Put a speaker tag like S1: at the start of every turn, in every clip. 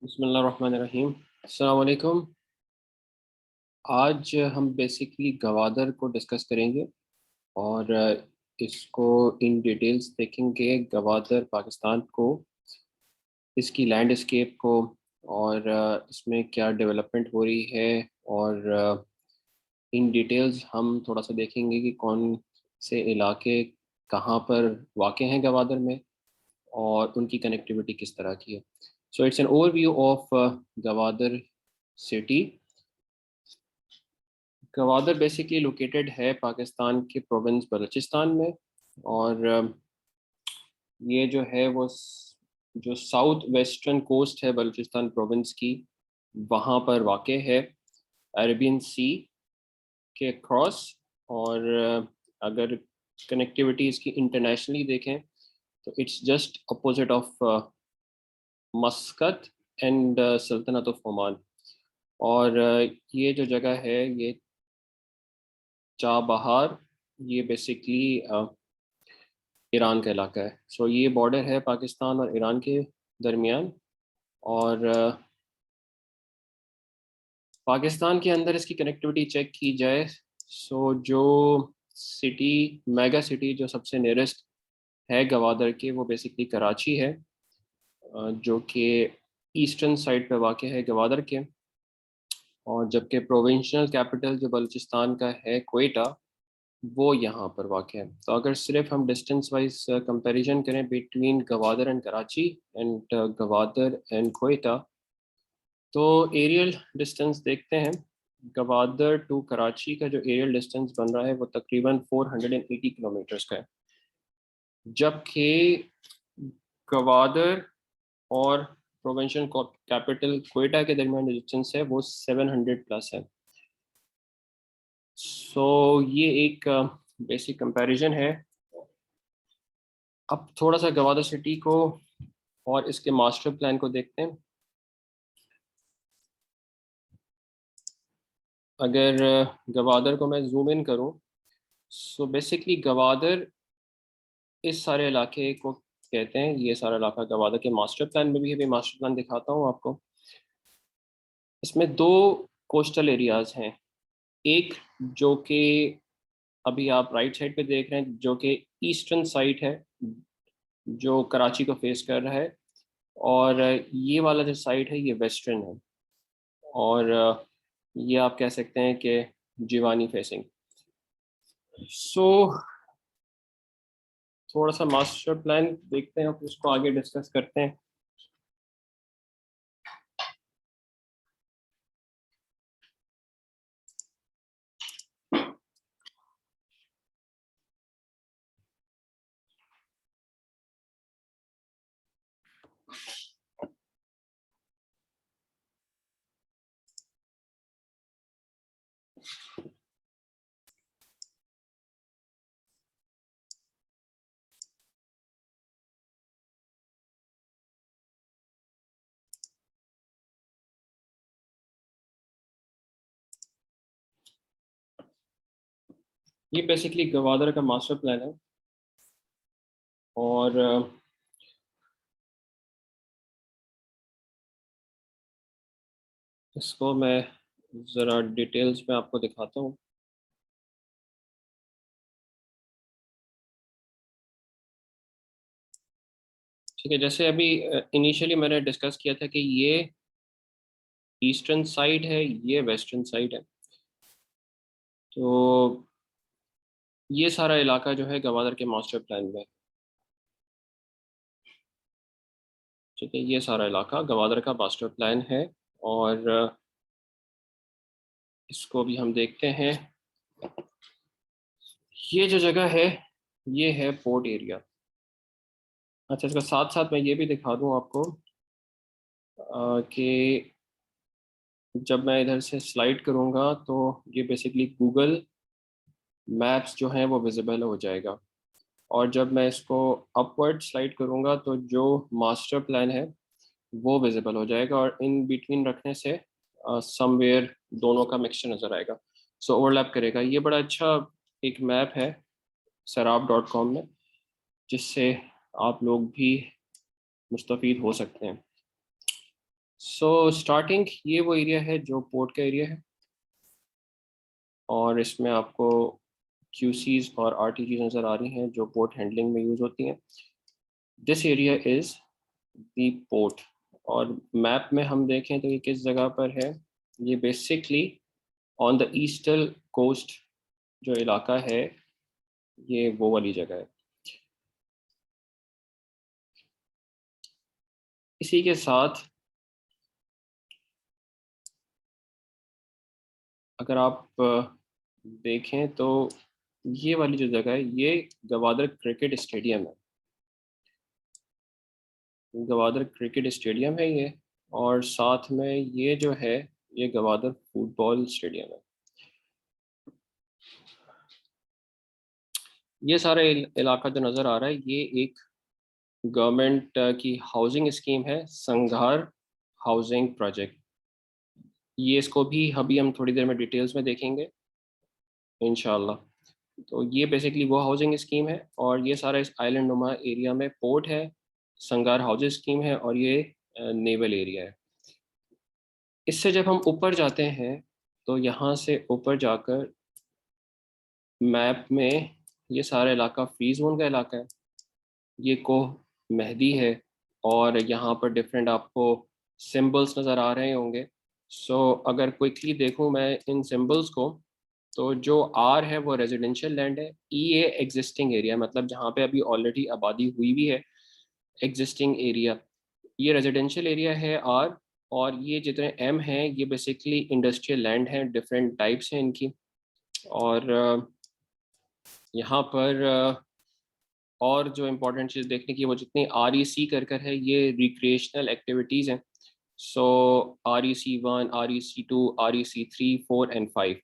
S1: बिस्मिल्लाहिर्रहमानिर्रहीम। अस्सलाम वालेकुम। आज हम बेसिकली गवादर को डिस्कस करेंगे और इसको इन डिटेल्स देखेंगे। गवादर पाकिस्तान को, इसकी लैंडस्केप को, और इसमें क्या डेवलपमेंट हो रही है। और इन डिटेल्स हम थोड़ा सा देखेंगे कि कौन से इलाके कहाँ पर वाक़ हैं गवादर में, और उनकी कनेक्टिविटी किस तरह की है। So it's an overview of Gwadar city. Gwadar basically located है पाकिस्तान के प्रोविंस बलूचिस्तान में। और ये जो है वो जो साउथ वेस्टर्न कोस्ट है बलूचिस्तान प्रोविंस की, वहाँ पर वाक़ है, अरेबियन सी के क्रॉस। और अगर कनेक्टिविटी इसकी इंटरनेशनली देखें तो it's just opposite of मस्कत and सल्तनत ऑफ ओमान। और ये जो जगह है ये चाबहार, ये बेसिकली ईरान का इलाका है। सो ये बॉर्डर है पाकिस्तान और ईरान के दरमियान। और पाकिस्तान के अंदर इसकी कनेक्टिविटी चेक की जाए, सो जो सिटी, मेगा सिटी जो सबसे नियरेस्ट है गवादर के, वो बेसिकली कराची है, जो कि ईस्टर्न साइड पे वाक़ है गवादर के। और जबकि प्रोविंशियल कैपिटल जो बलूचिस्तान का है कोयटा, वो यहाँ पर वाक़ है। तो अगर सिर्फ हम डिस्टेंस वाइज कंपैरिजन करें between Gwadar and Karachi and Gwadar and Quetta, तो एरियल डिस्टेंस देखते हैं। गवादर टू कराची का जो एरियल डिस्टेंस बन रहा है वो तकरीबन 480 किलोमीटर्स का है, जबकि गवादर और प्रोविंशियल कैपिटल कोयटा के दरमियान जो डिस्टेंस है वो 700 प्लस है। सो ये एक बेसिक कंपैरिजन है। अब थोड़ा सा गवादर सिटी को और इसके मास्टर प्लान को देखते हैं। अगर गवादर को मैं जूम इन करूं, सो बेसिकली गवादर इस सारे इलाके को कहते हैं, ये सारा इलाका गवादर के मास्टर प्लान में भी है। मास्टर प्लान दिखाता हूँ आपको। इसमें दो कोस्टल एरियाज हैं। एक जो कि अभी आप राइट साइड पे देख रहे हैं, जो कि ईस्टर्न साइड है, जो कराची को फेस कर रहा है। और ये वाला जो साइड है ये वेस्टर्न है। और ये आप कह सकते हैं कि जीवानी फेसिंग। सो थोड़ा सा मास्टर प्लान देखते हैं और उसको आगे डिस्कस करते हैं। ये बेसिकली गवादर का मास्टर प्लान है। और इसको मैं ज़रा डिटेल्स में आपको दिखाता हूँ। ठीक है, जैसे अभी इनिशियली मैंने डिस्कस किया था कि ये ईस्टर्न साइड है, ये वेस्टर्न साइड है। तो ये सारा इलाका जो है गवादर के मास्टर प्लान में है। ठीक है, ये सारा इलाका गवादर का मास्टर प्लान है। और इसको भी हम देखते हैं। ये जो जगह है ये है पोर्ट एरिया। अच्छा, इसका साथ साथ मैं ये भी दिखा दूँ आपको कि जब मैं इधर से स्लाइड करूँगा तो ये बेसिकली गूगल मैप्स जो है वो विजिबल हो जाएगा। और जब मैं इसको अपवर्ड स्लाइड करूँगा तो जो मास्टर प्लान है वो विजिबल हो जाएगा, और इन बिटवीन रखने से समवेयर दोनों का मिक्सचर नज़र आएगा। सो ओवरलैप करेगा। ये बड़ा अच्छा एक मैप है saraab.com में, जिससे आप लोग भी मुस्तफ़ीद हो सकते हैं। सो स्टार्टिंग ये वो एरिया है जो पोर्ट का एरिया है, और इसमें आपको क्यूसीज और आरटीजीज नज़र आ रही हैं जो पोर्ट हैंडलिंग में यूज़ होती हैं। This area is the port. और मैप में हम देखें तो ये किस जगह पर है, ये basically on the eastern coast जो इलाका है, ये वो वाली जगह है। इसी के साथ अगर आप देखें तो ये वाली जो जगह है ये गवादर क्रिकेट स्टेडियम है। गवादर क्रिकेट स्टेडियम है ये, और साथ में ये जो है ये गवादर फुटबॉल स्टेडियम है। ये सारा इलाका जो नज़र आ रहा है ये एक गवर्नमेंट की हाउसिंग स्कीम है, संघार हाउसिंग प्रोजेक्ट। ये इसको भी अभी हम थोड़ी देर में डिटेल्स में देखेंगे इंशाल्लाह। तो ये बेसिकली वो हाउसिंग स्कीम है, और ये सारा इस आइलैंड नुमा एरिया में पोर्ट है, संगार हाउसिंग स्कीम है, और ये नेवल एरिया है। इससे जब हम ऊपर जाते हैं तो यहाँ से ऊपर जाकर मैप में ये सारा इलाका फ्री जोन का इलाका है। ये कोह मेहदी है, और यहाँ पर डिफरेंट आपको सिंबल्स नज़र आ रहे होंगे। सो अगर क्विकली देखूँ मैं इन सिंबल्स को, तो जो आर है वो रेजिडेंशियल लैंड है, ई ए एग्जिस्टिंग एरिया, मतलब जहाँ पे अभी ऑलरेडी आबादी हुई भी है, एग्जिस्टिंग एरिया। ये रेजिडेंशियल एरिया है आर, और ये जितने एम हैं ये बेसिकली इंडस्ट्रियल लैंड हैं, डिफरेंट टाइप्स हैं इनकी। और यहाँ पर और जो इम्पोर्टेंट चीज़ देखने की वो जितनी आर ई सी कर कर है ये रिक्रिएशनल एक्टिविटीज़ हैं। सो REC1, REC2, REC3, 4 एंड 5।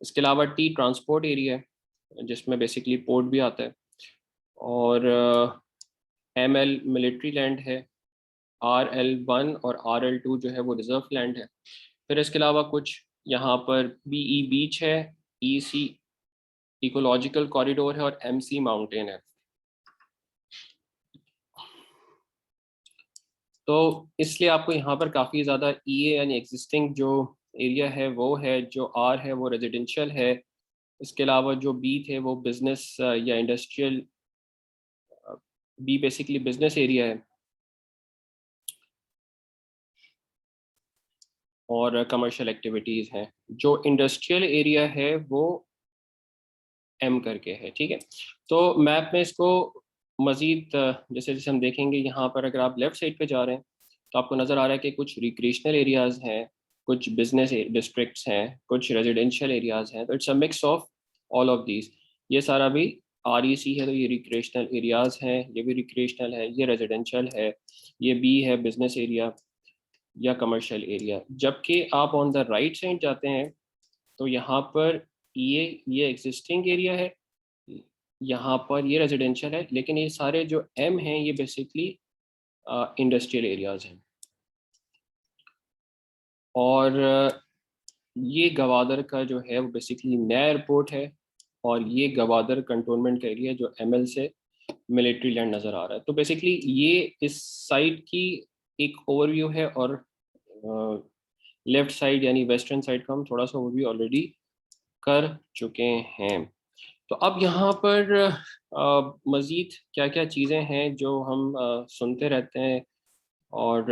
S1: इसके अलावा टी ट्रांसपोर्ट एरिया है जिसमें बेसिकली पोर्ट भी आता है, और ML मिलिट्री लैंड है, RL1 और RL2 जो है वो रिजर्व लैंड है। फिर इसके अलावा कुछ यहाँ पर BE बीच है, EC इकोलॉजिकल कॉरिडोर है, और MC माउंटेन है। तो इसलिए आपको यहाँ पर काफ़ी ज़्यादा EA यानी एग्जिस्टिंग जो एरिया है वो है, जो R है वो रेजिडेंशियल है। इसके अलावा जो बी थे वो बिजनेस या इंडस्ट्रियल, बी बेसिकली बिजनेस एरिया है, और कमर्शियल एक्टिविटीज़ हैं। जो इंडस्ट्रियल एरिया है वो एम करके है, ठीक है। तो मैप में इसको मज़ीद जैसे जैसे हम देखेंगे, यहाँ पर अगर आप लेफ़्ट साइड पे जा रहे हैं तो आपको नज़र आ रहा है कि कुछ रिक्रिएशनल एरियाज़ हैं, कुछ बिजनेस डिस्ट्रिक्ट्स हैं, कुछ रेजिडेंशियल एरियाज़ हैं। तो it's a mix of all of these. ये सारा भी REC है, तो ये रिक्रिएशनल एरियाज़ हैं, ये भी रिक्रिएशनल है, ये रेजिडेंशियल है, ये बी है बिजनेस एरिया या कमर्शियल एरिया। जबकि आप ऑन द राइट साइड जाते हैं तो यहाँ पर ये एग्जिस्टिंग एरिया है, यहाँ पर ये रेजिडेंशियल है, लेकिन ये सारे जो एम हैं ये बेसिकली इंडस्ट्रियल एरियाज हैं। और ये गवादर का जो है वो बेसिकली नया एयरपोर्ट है, और ये गवादर कंटोनमेंट का एरिया जो ML से मिलिट्री लैंड नज़र आ रहा है। तो बेसिकली ये इस साइड की एक ओवरव्यू है, और लेफ्ट साइड यानी वेस्टर्न साइड का हम थोड़ा सा ओवरव्यू ऑलरेडी कर चुके हैं। तो अब यहाँ पर मज़ीद क्या क्या चीज़ें हैं जो हम सुनते रहते हैं, और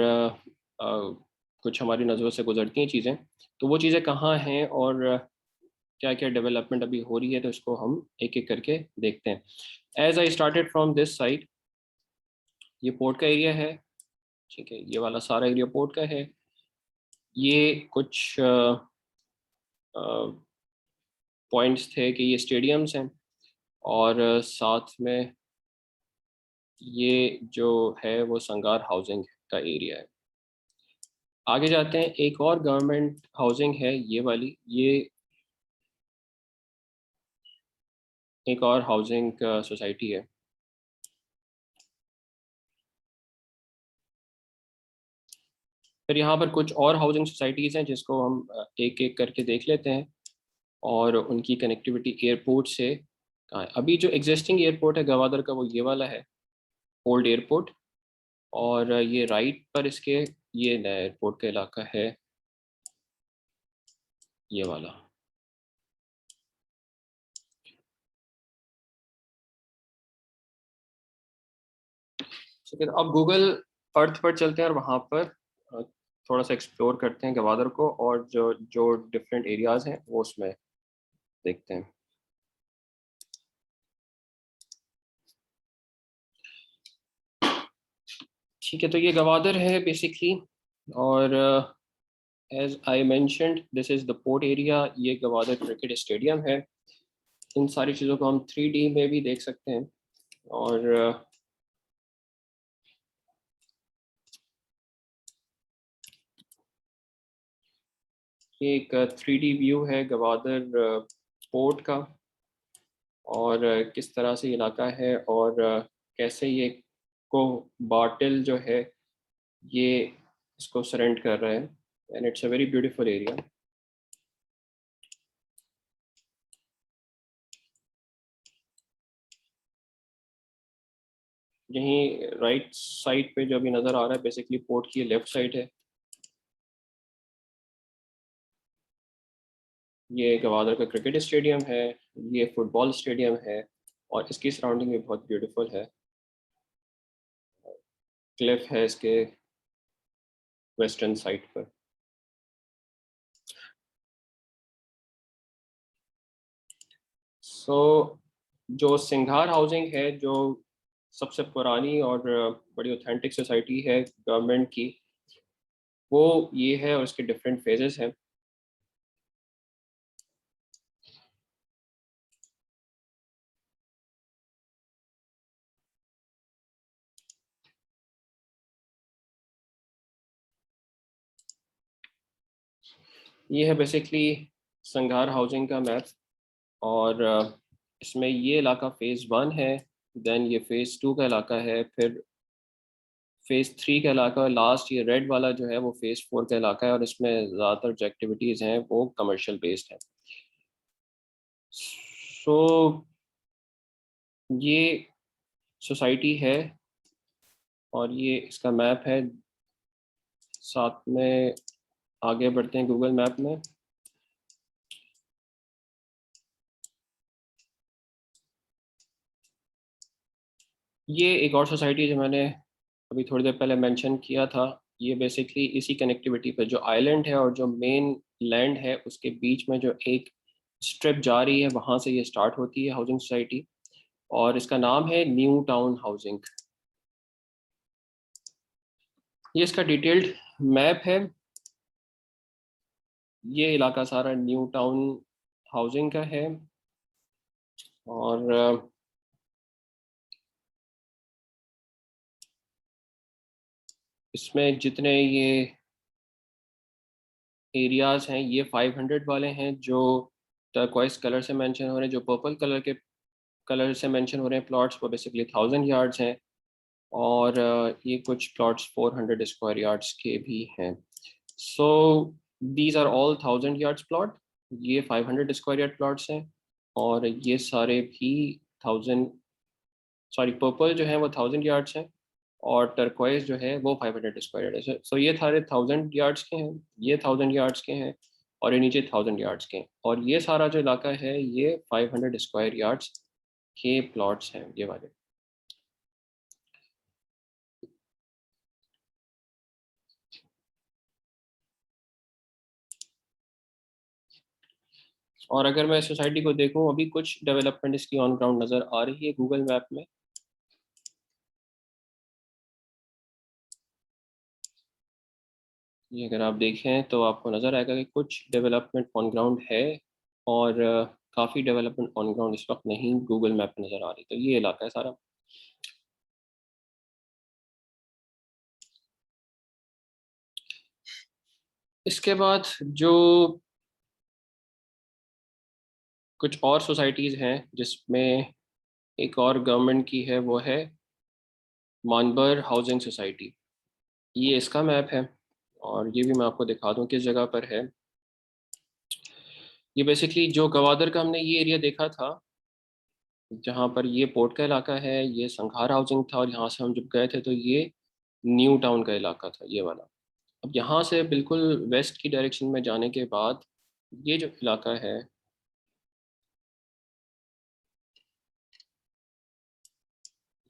S1: कुछ हमारी नज़रों से गुजरती हैं चीज़ें। तो वो चीज़ें कहाँ हैं, और क्या क्या डेवलपमेंट अभी हो रही है, तो इसको हम एक एक करके देखते हैं। As I started from this side, ये पोर्ट का एरिया है, ठीक है, ये वाला सारा एरिया पोर्ट का है। ये कुछ पॉइंट्स थे कि ये स्टेडियम्स हैं, और साथ में ये जो है वो संगार हाउसिंग का एरिया है। आगे जाते हैं, एक और गवर्नमेंट हाउसिंग है ये वाली, ये एक और हाउसिंग सोसाइटी है। फिर यहाँ पर कुछ और हाउसिंग सोसाइटीज़ हैं जिसको हम एक एक करके देख लेते हैं, और उनकी कनेक्टिविटी एयरपोर्ट से कहाँ है। अभी जो एग्जिस्टिंग एयरपोर्ट है गवादर का वो ये वाला है, ओल्ड एयरपोर्ट। और ये राइट पर इसके ये नया एयरपोर्ट का इलाका है, ये वाला। ठीक है, तो अब गूगल अर्थ पर चलते हैं और वहाँ पर थोड़ा सा एक्सप्लोर करते हैं गवादर को, और जो जो डिफरेंट एरियाज हैं वो उसमें देखते हैं। ठीक है, तो ये गवादर है बेसिकली, और as I mentioned this is the port area. ये गवादर क्रिकेट स्टेडियम है। इन सारी चीज़ों को हम 3D में भी देख सकते हैं, और ये एक 3D व्यू है गवादर पोर्ट का, और किस तरह से इलाका है, और कैसे ये को बाटिल जो है ये इसको सरेंड कर रहा है, and it's a very beautiful area. यहीं राइट साइड पे जो अभी नज़र आ रहा है बेसिकली पोर्ट की लेफ्ट साइड है। ये गवादर का क्रिकेट स्टेडियम है, ये फुटबॉल स्टेडियम है, और इसकी सराउंडिंग भी बहुत ब्यूटीफुल है। क्लिफ है इसके वेस्टर्न साइड पर। सो जो सिंघार हाउसिंग है, जो सबसे पुरानी और बड़ी ऑथेंटिक सोसाइटी है गवर्नमेंट की, वो ये है, और इसके डिफरेंट फेजेस हैं। ये है बेसिकली संघार हाउसिंग का मैप, और इसमें ये इलाका फेज़ 1 है, देन ये फेज़ 2 का इलाका है, फिर फेज़ 3 का इलाका, लास्ट ये रेड वाला जो है वो फेज़ 4 का इलाका है, और इसमें ज़्यादातर जो एक्टिविटीज़ हैं वो कमर्शियल बेस्ड हैं। सो ये सोसाइटी है, और ये इसका मैप है। साथ में आगे बढ़ते हैं गूगल मैप में। ये एक और सोसाइटी जो मैंने अभी थोड़ी देर पहले मेंशन किया था, ये बेसिकली इसी कनेक्टिविटी पे, जो आइलैंड है और जो मेन लैंड है उसके बीच में जो एक स्ट्रिप जा रही है, वहाँ से ये स्टार्ट होती है हाउसिंग सोसाइटी, और इसका नाम है न्यू टाउन हाउसिंग। ये इसका डिटेल्ड मैप है। ये इलाका सारा न्यू टाउन हाउसिंग का है, और इसमें जितने ये एरियाज हैं ये 500 वाले हैं, जो टर्कोइस कलर से मेंशन हो रहे हैं। जो पर्पल कलर के कलर से मेंशन हो रहे हैं प्लॉट्स, वो बेसिकली 1000 यार्ड्स हैं, और ये कुछ प्लॉट्स 400 स्क्वायर यार्ड्स के भी हैं। So these are all 1000 yards plot. ये 500 स्क्वायर यार्ड प्लॉट्स हैं, और ये सारे भी 1000, सॉरी पर्पल जो है वो 1000 यार्ड्स हैं, और टर्कोइज जो है वो 500 स्क्वायर यार्ड है। सो ये सारे 1000 यार्ड्स के हैं, ये 1000 यार्ड्स के हैं, और ये नीचे 1000 यार्ड्स के हैं, और ये सारा जो इलाका है ये 500 स्क्वायर यार्ड्स के प्लॉट्स हैं, ये वाले। और अगर मैं सोसाइटी को देखूं, अभी कुछ डेवलपमेंट इसकी ऑन ग्राउंड नज़र आ रही है गूगल मैप में। ये अगर आप देखें तो आपको नज़र आएगा कि कुछ डेवलपमेंट ऑन ग्राउंड है, और काफ़ी डेवलपमेंट ऑन ग्राउंड इस वक्त नहीं गूगल मैप में नज़र आ रही। तो ये इलाका है सारा। इसके बाद जो कुछ और सोसाइटीज़ हैं जिसमें एक और गवर्नमेंट की है, वो है मानबर हाउसिंग सोसाइटी। ये इसका मैप है, और ये भी मैं आपको दिखा दूं किस जगह पर है। ये बेसिकली जो गवादर का हमने ये एरिया देखा था, जहाँ पर ये पोर्ट का इलाका है, ये संखार हाउसिंग था, और यहाँ से हम जब गए थे तो ये न्यू टाउन का इलाका था, ये वाला। अब यहाँ से बिल्कुल वेस्ट की डायरेक्शन में जाने के बाद ये जो इलाका है,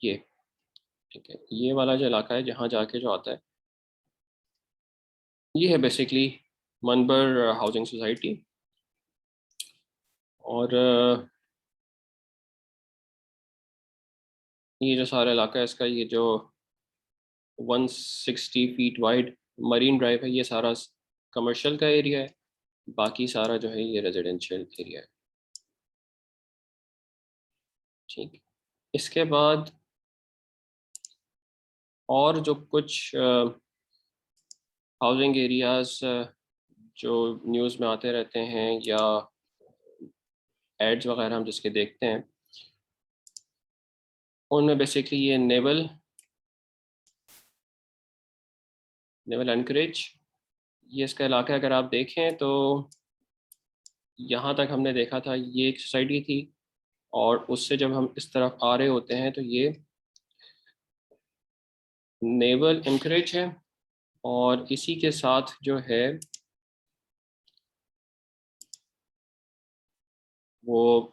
S1: ये ठीक है, ये वाला जो इलाका है जहाँ जाके जो आता है, ये है बेसिकली मनबर हाउसिंग सोसाइटी। और ये जो सारा इलाका है इसका, ये जो 160 फीट वाइड मरीन ड्राइव है, ये सारा कमर्शियल का एरिया है, बाकी सारा जो है ये रेजिडेंशियल एरिया है। ठीक, इसके बाद और जो कुछ हाउसिंग एरियाज जो न्यूज़ में आते रहते हैं या एड्स वगैरह हम जिसके देखते हैं, उनमें बेसिकली ये नेवल एनकरेज, ये इसका इलाका है। अगर आप देखें तो यहाँ तक हमने देखा था ये एक सोसाइटी थी, और उससे जब हम इस तरफ आ रहे होते हैं तो ये नेवल एनकरेज है, और इसी के साथ जो है वो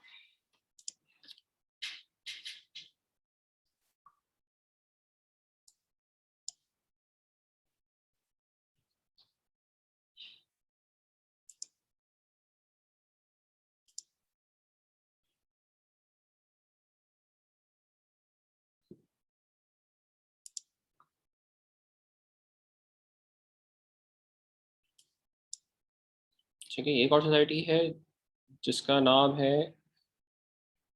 S1: ठीक है, एक और सोसाइटी है जिसका नाम है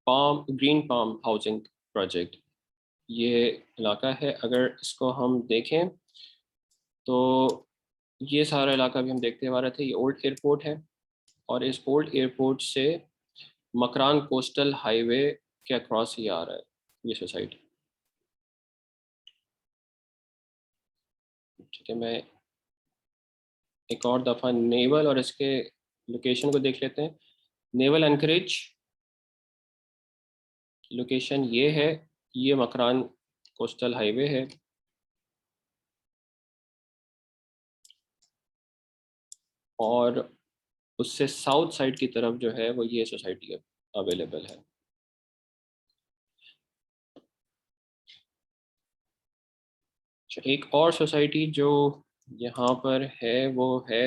S1: ग्रीन पाम हाउसिंग प्रोजेक्ट। ये इलाका है, अगर इसको हम देखें तो ये सारा इलाका भी हम देखते हुए आ रहे थे, ये ओल्ड एयरपोर्ट है, और इस ओल्ड एयरपोर्ट से मकरान कोस्टल हाईवे के अक्रॉस ही आ रहा है ये सोसाइटी। ठीक है, मैं एक और दफ़ा नेवल और इसके लोकेशन को देख लेते हैं। नेवल एनकरेज लोकेशन ये है, ये मकरान कोस्टल हाईवे है, और उससे साउथ साइड की तरफ जो है वो ये सोसाइटी अवेलेबल है। अच्छा, एक और सोसाइटी जो यहाँ पर है वो है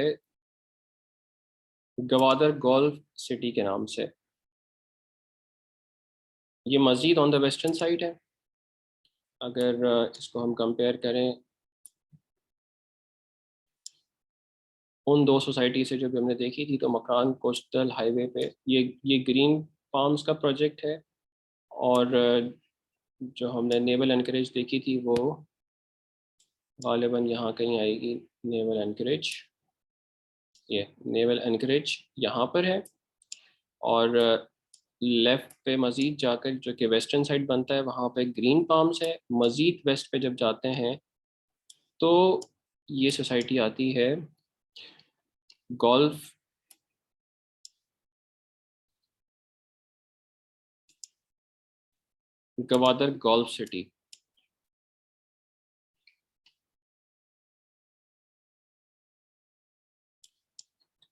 S1: गवादर गोल्फ सिटी के नाम से। ये मस्जिद ऑन द वेस्टर्न साइड है। अगर इसको हम कंपेयर करें उन दो सोसाइटी से जो भी हमने देखी थी, तो मकान कोस्टल हाईवे पे ये ग्रीन पाम्स का प्रोजेक्ट है, और जो हमने नेवल एनकरेज देखी थी वो गालिबन यहाँ कहीं आएगी। नेवल एनकरेज, ये नेवल एनकरेज यहाँ पर है, और लेफ्ट पे मज़ीद जाकर जो कि वेस्टर्न साइड बनता है वहाँ पे ग्रीन पाम्स है। मज़ीद वेस्ट पे जब जाते हैं तो ये सोसाइटी आती है गोल्फ गवादर गोल्फ सिटी।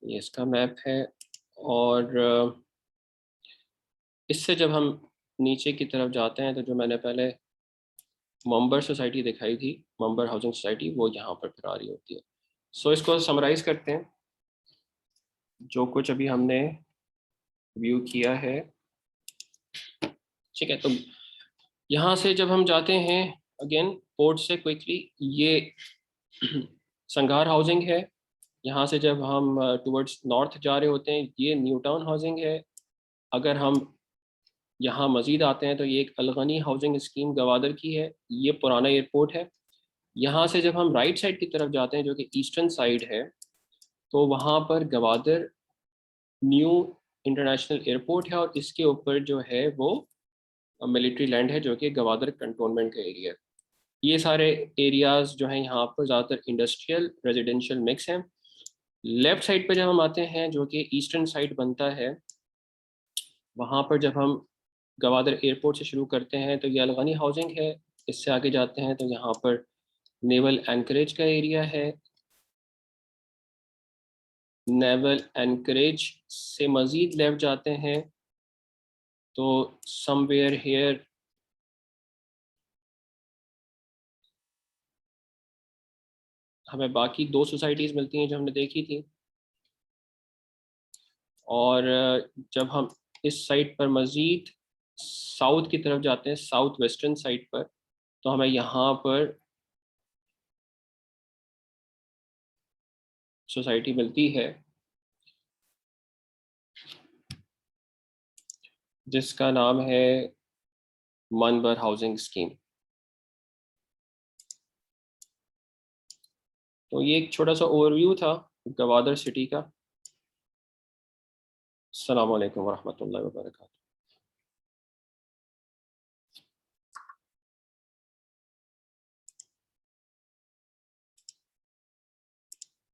S1: ये इसका मैप है, और इससे जब हम नीचे की तरफ जाते हैं तो जो मैंने पहले मंबर सोसाइटी दिखाई थी, मंबर हाउसिंग सोसाइटी, वो यहाँ पर फिर आ रही होती है। सो इसको समराइज करते हैं, जो कुछ अभी हमने व्यू किया है। ठीक है, तो यहाँ से जब हम जाते हैं अगेन पोर्ट से क्विकली, ये संगार हाउसिंग है। यहाँ से जब हम टुवर्ड्स नॉर्थ जा रहे होते हैं, ये न्यू टाउन हाउसिंग है। अगर हम यहाँ मजीद आते हैं तो ये एक अलगनी हाउसिंग स्कीम गवादर की है, ये पुराना एयरपोर्ट है। यहाँ से जब हम राइट साइड की तरफ जाते हैं जो कि ईस्टर्न साइड है, तो वहाँ पर गवादर न्यू इंटरनेशनल एयरपोर्ट है, और इसके ऊपर जो है वो मिलिट्री लैंड है जो कि गवादर कंटोनमेंट का एरिया है। ये सारे एरियाज जो हैं यहाँ पर ज़्यादातर इंडस्ट्रियल रेजिडेंशियल मिक्स हैं। लेफ्ट साइड पर जब हम आते हैं जो कि ईस्टर्न साइड बनता है, वहाँ पर जब हम गवादर एयरपोर्ट से शुरू करते हैं तो ये अलगनी हाउसिंग है। इससे आगे जाते हैं तो यहाँ पर नेवल एनकरेज का एरिया है, नेवल एनकरेज से मज़ीद लेफ्ट जाते हैं तो समवेयर हेयर हमें बाकी दो सोसाइटीज़ मिलती हैं जो हमने देखी थी। और जब हम इस साइड पर मज़ीद साउथ की तरफ जाते हैं, साउथ वेस्टर्न साइड पर, तो हमें यहाँ पर सोसाइटी मिलती है जिसका नाम है मनबर हाउसिंग स्कीम। तो ये एक छोटा सा ओवरव्यू था गवादर सिटी का। अस्सलाम वालेकुम वरहमतुल्लाहि वबरकातुहू।